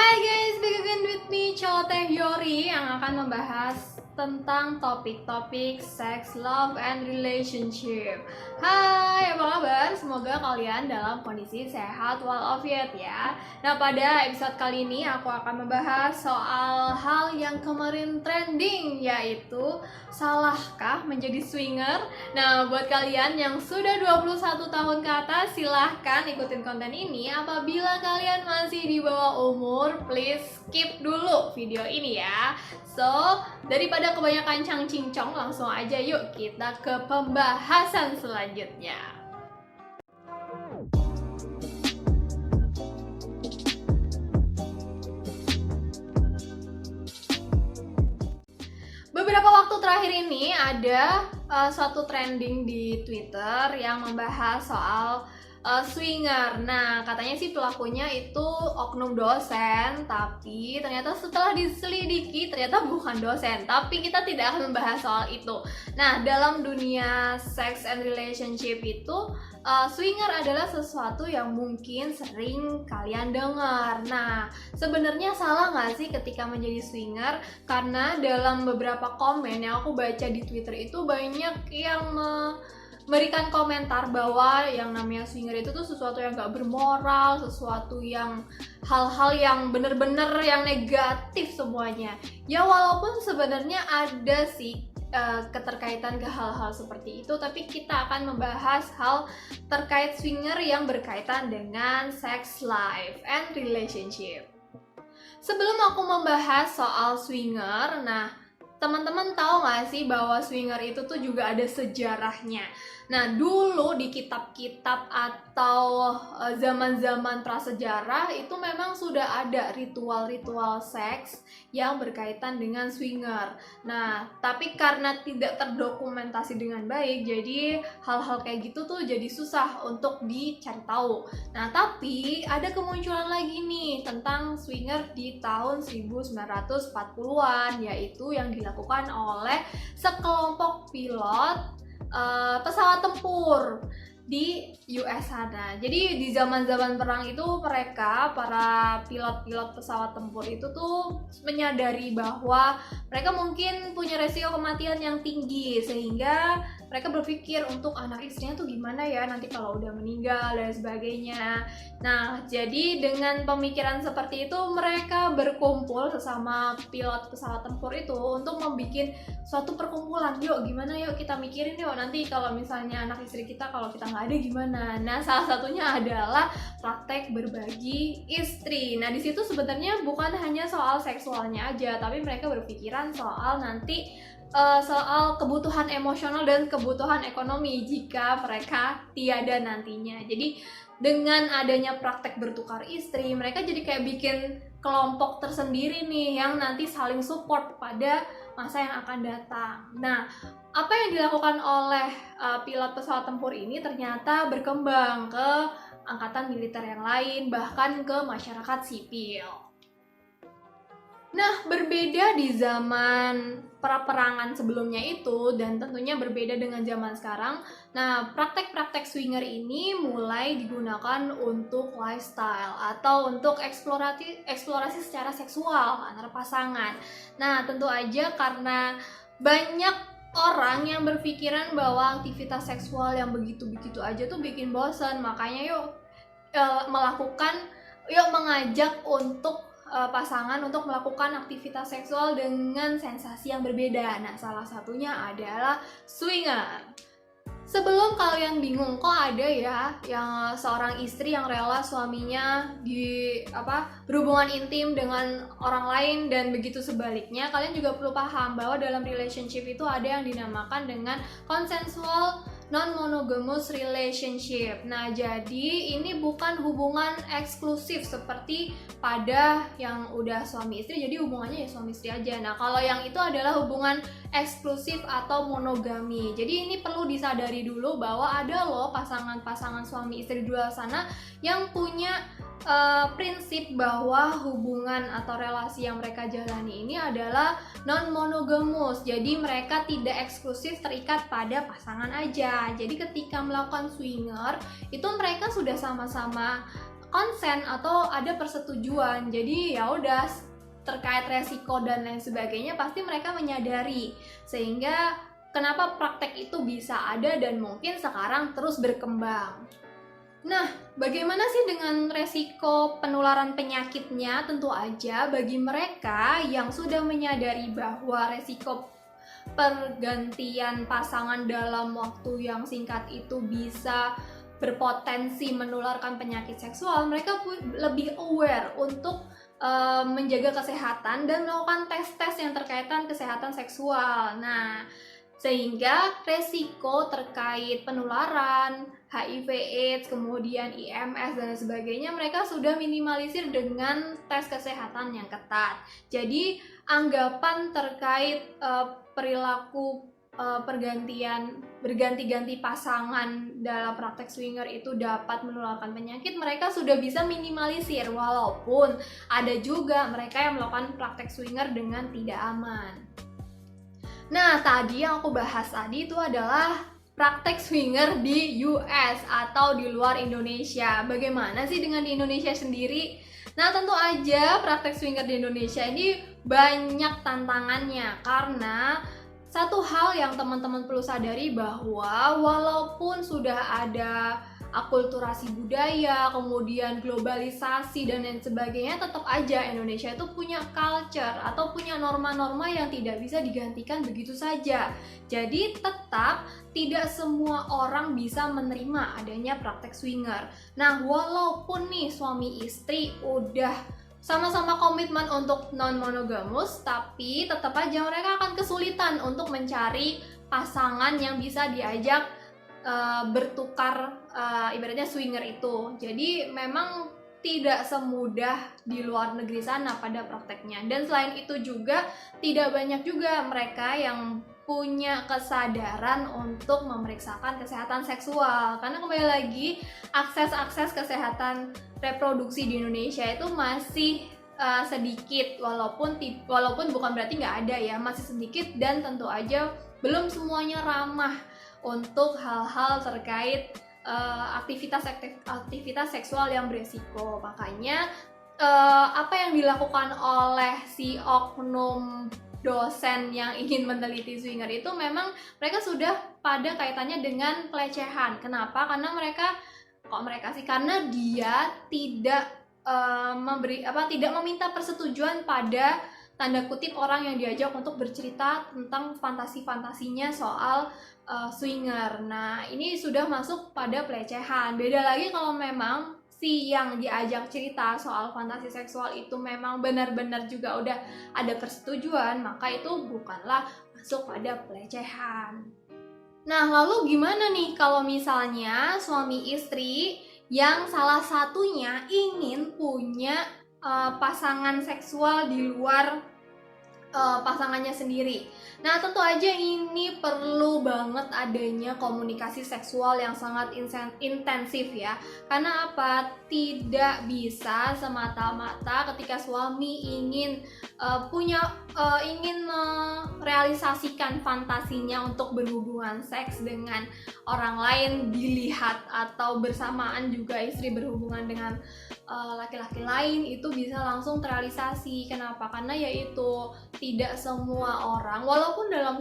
Hai guys, back again with me, Cowok Yori yang akan membahas tentang topik-topik sex, love, and relationship. Hai, apa kabar? Semoga kalian dalam kondisi sehat walafiat ya. Nah, pada episode kali ini aku akan membahas soal hal yang kemarin trending, yaitu salahkah menjadi swinger? Nah, buat kalian yang sudah 21 tahun ke atas, silahkan ikutin konten ini. Apabila kalian masih di bawah umur, please skip dulu video ini ya. So, daripada kebanyakan cang-cincong, langsung aja yuk kita ke pembahasan selanjutnya. Beberapa waktu terakhir ini ada suatu trending di Twitter yang membahas soal swinger. Nah, katanya sih pelakunya itu oknum dosen, tapi ternyata setelah diselidiki ternyata bukan dosen. Tapi kita tidak akan membahas soal itu. Nah, dalam dunia sex and relationship itu swinger adalah sesuatu yang mungkin sering kalian dengar. Nah, sebenarnya salah nggak sih ketika menjadi swinger? Karena dalam beberapa komen yang aku baca di Twitter itu banyak yang memberikan komentar bahwa yang namanya swinger itu tuh sesuatu yang gak bermoral, sesuatu yang hal-hal yang bener-bener yang negatif semuanya. Ya walaupun sebenarnya ada sih keterkaitan ke hal-hal seperti itu, tapi kita akan membahas hal terkait swinger yang berkaitan dengan sex life and relationship. Sebelum aku membahas soal swinger, nah teman-teman tahu nggak sih bahwa swinger itu tuh juga ada sejarahnya. Nah, dulu di kitab-kitab atau zaman-zaman prasejarah itu memang sudah ada ritual-ritual seks yang berkaitan dengan swinger. Nah, tapi karena tidak terdokumentasi dengan baik, jadi hal-hal kayak gitu tuh jadi susah untuk dicari tahu. Nah, tapi ada kemunculan lagi nih tentang swinger di tahun 1940-an, yaitu yang dilakukan oleh sekelompok pilot pesawat tempur di US sana. Jadi di zaman-zaman perang itu mereka, para pilot-pilot pesawat tempur itu tuh menyadari bahwa mereka mungkin punya resiko kematian yang tinggi, sehingga mereka berpikir untuk anak istrinya tuh gimana ya nanti kalau udah meninggal dan sebagainya. Nah, jadi dengan pemikiran seperti itu mereka berkumpul sesama pilot pesawat tempur itu untuk membuat suatu perkumpulan. Yuk gimana yuk kita mikirin yuk nanti kalau misalnya anak istri kita kalau kita nggak ada gimana. Nah, salah satunya adalah praktek berbagi istri. Nah, di situ sebenarnya bukan hanya soal seksualnya aja, tapi mereka berpikiran soal nanti soal kebutuhan emosional dan kebutuhan ekonomi jika mereka tiada nantinya. Jadi dengan adanya praktek bertukar istri, mereka jadi kayak bikin kelompok tersendiri nih yang nanti saling support pada masa yang akan datang. Nah, apa yang dilakukan oleh pilot pesawat tempur ini ternyata berkembang ke angkatan militer yang lain, bahkan ke masyarakat sipil. Nah, berbeda di zaman peperangan sebelumnya itu dan tentunya berbeda dengan zaman sekarang. Nah, praktek-praktek swinger ini mulai digunakan untuk lifestyle atau untuk eksplorasi secara seksual antara pasangan. Nah, tentu aja karena banyak orang yang berpikiran bahwa aktivitas seksual yang begitu-begitu aja tuh bikin bosan, makanya yuk mengajak untuk pasangan untuk melakukan aktivitas seksual dengan sensasi yang berbeda. Nah, salah satunya adalah swinger. Sebelum kalian bingung kok ada ya yang seorang istri yang rela suaminya berhubungan intim dengan orang lain dan begitu sebaliknya, kalian juga perlu paham bahwa dalam relationship itu ada yang dinamakan dengan consensual non-monogamous relationship. Nah, jadi ini bukan hubungan eksklusif seperti pada yang udah suami istri, jadi hubungannya ya suami istri aja. Nah, kalau yang itu adalah hubungan eksklusif atau monogami. Jadi ini perlu disadari dulu bahwa ada loh pasangan-pasangan suami istri di luar sana yang punya prinsip bahwa hubungan atau relasi yang mereka jalani ini adalah non-monogamous. Jadi mereka tidak eksklusif terikat pada pasangan aja. Jadi ketika melakukan swinger, itu mereka sudah sama-sama konsen atau ada persetujuan. Jadi ya udah, terkait resiko dan lain sebagainya pasti mereka menyadari, sehingga kenapa praktek itu bisa ada dan mungkin sekarang terus berkembang. Nah, bagaimana sih dengan resiko penularan penyakitnya? Tentu aja bagi mereka yang sudah menyadari bahwa resiko pergantian pasangan dalam waktu yang singkat itu bisa berpotensi menularkan penyakit seksual, mereka lebih aware untuk menjaga kesehatan dan melakukan tes-tes yang terkaitan kesehatan seksual. Nah, sehingga resiko terkait penularan HIV/AIDS, kemudian IMS dan sebagainya mereka sudah minimalisir dengan tes kesehatan yang ketat. Jadi anggapan terkait perilaku berganti-ganti pasangan dalam praktek swinger itu dapat menularkan penyakit, mereka sudah bisa minimalisir, walaupun ada juga mereka yang melakukan praktek swinger dengan tidak aman. Nah, tadi yang aku bahas tadi itu adalah praktek swinger di US atau di luar Indonesia. Bagaimana sih dengan di Indonesia sendiri? Nah, tentu aja praktek swinger di Indonesia ini banyak tantangannya, karena satu hal yang teman-teman perlu sadari bahwa walaupun sudah ada akulturasi budaya, kemudian globalisasi dan lain sebagainya, tetap aja Indonesia itu punya culture atau punya norma-norma yang tidak bisa digantikan begitu saja. Jadi tetap tidak semua orang bisa menerima adanya praktek swinger. Nah, walaupun nih suami istri udah sama-sama komitmen untuk non-monogamus, tapi tetap aja mereka akan kesulitan untuk mencari pasangan yang bisa diajak bertukar ibaratnya swinger itu. Jadi memang tidak semudah di luar negeri sana pada prakteknya. Dan selain itu juga tidak banyak juga mereka yang punya kesadaran untuk memeriksakan kesehatan seksual, karena kembali lagi akses kesehatan reproduksi di Indonesia itu masih sedikit, walaupun bukan berarti nggak ada ya, masih sedikit dan tentu aja belum semuanya ramah untuk hal-hal terkait aktivitas seksual yang beresiko. Makanya apa yang dilakukan oleh si oknum dosen yang ingin meneliti swinger itu memang mereka sudah pada kaitannya dengan pelecehan. Kenapa? Karena dia tidak tidak meminta persetujuan pada tanda kutip orang yang diajak untuk bercerita tentang fantasi-fantasinya soal swinger. Nah, ini sudah masuk pada pelecehan. Beda lagi kalau memang si yang diajak cerita soal fantasi seksual itu memang benar-benar juga udah ada persetujuan, maka itu bukanlah masuk pada pelecehan. Nah, lalu gimana nih kalau misalnya suami istri yang salah satunya ingin punya pasangan seksual di luar pasangannya sendiri. Nah, tentu aja ini perlu banget adanya komunikasi seksual yang sangat intensif ya. Karena apa? Tidak bisa semata-mata ketika suami ingin merealisasikan fantasinya untuk berhubungan seks dengan orang lain dilihat, atau bersamaan juga istri berhubungan dengan laki-laki lain itu bisa langsung terrealisasi. Kenapa? Karena yaitu tidak semua orang, walaupun dalam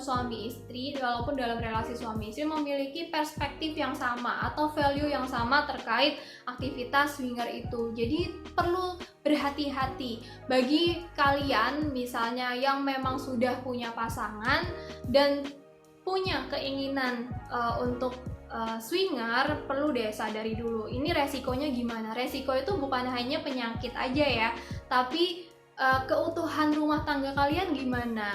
relasi suami istri memiliki perspektif yang sama atau value yang sama terkait aktivitas swinger itu. Jadi perlu berhati-hati bagi kalian misalnya yang memang sudah punya pasangan dan punya keinginan untuk swinger, perlu deh sadari dulu ini resikonya gimana. Resiko itu bukan hanya penyakit aja ya, tapi keutuhan rumah tangga kalian gimana,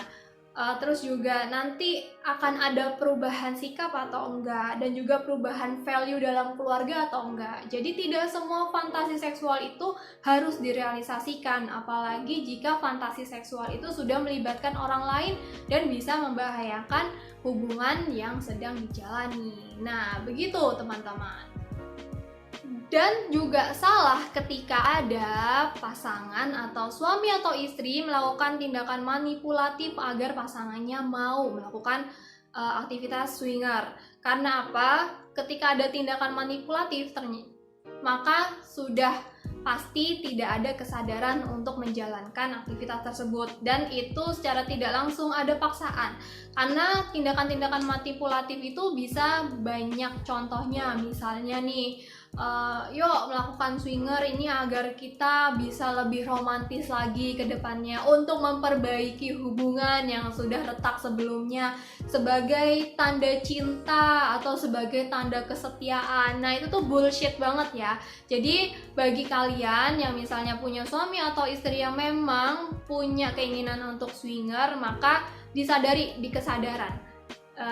terus juga nanti akan ada perubahan sikap atau enggak, dan juga perubahan value dalam keluarga atau enggak. Jadi tidak semua fantasi seksual itu harus direalisasikan, apalagi jika fantasi seksual itu sudah melibatkan orang lain dan bisa membahayakan hubungan yang sedang dijalani. Nah, begitu teman-teman. Dan juga salah ketika ada pasangan atau suami atau istri melakukan tindakan manipulatif agar pasangannya mau melakukan aktivitas swinger. Karena apa? Ketika ada tindakan manipulatif, maka sudah pasti tidak ada kesadaran untuk menjalankan aktivitas tersebut, dan itu secara tidak langsung ada paksaan. Karena tindakan-tindakan manipulatif itu bisa banyak contohnya, misalnya nih, yuk melakukan swinger ini agar kita bisa lebih romantis lagi ke depannya, untuk memperbaiki hubungan yang sudah retak sebelumnya, sebagai tanda cinta atau sebagai tanda kesetiaan. Nah, itu tuh bullshit banget ya. Jadi bagi kalian yang misalnya punya suami atau istri yang memang punya keinginan untuk swinger, maka disadari di kesadaran.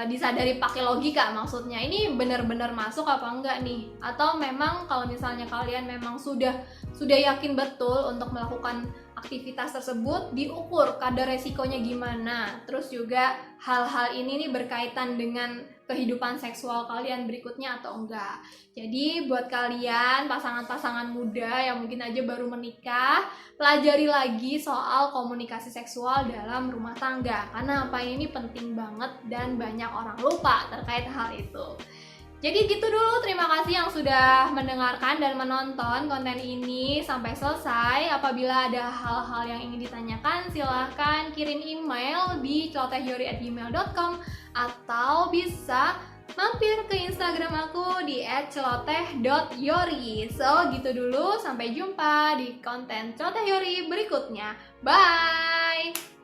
Disadari pakai logika, maksudnya ini benar-benar masuk apa enggak nih, atau memang kalau misalnya kalian memang sudah yakin betul untuk melakukan aktivitas tersebut, diukur kadar resikonya gimana, terus juga hal-hal ini nih berkaitan dengan kehidupan seksual kalian berikutnya atau enggak. Jadi buat kalian pasangan-pasangan muda yang mungkin aja baru menikah, pelajari lagi soal komunikasi seksual dalam rumah tangga, karena apa ini penting banget dan banyak orang lupa terkait hal itu. Jadi gitu dulu, terima kasih yang sudah mendengarkan dan menonton konten ini sampai selesai. Apabila ada hal-hal yang ingin ditanyakan, silahkan kirim email di celotehyori@gmail.com atau bisa mampir ke Instagram aku di @celoteh.yori. So gitu dulu, sampai jumpa di konten Celoteh Yori berikutnya. Bye!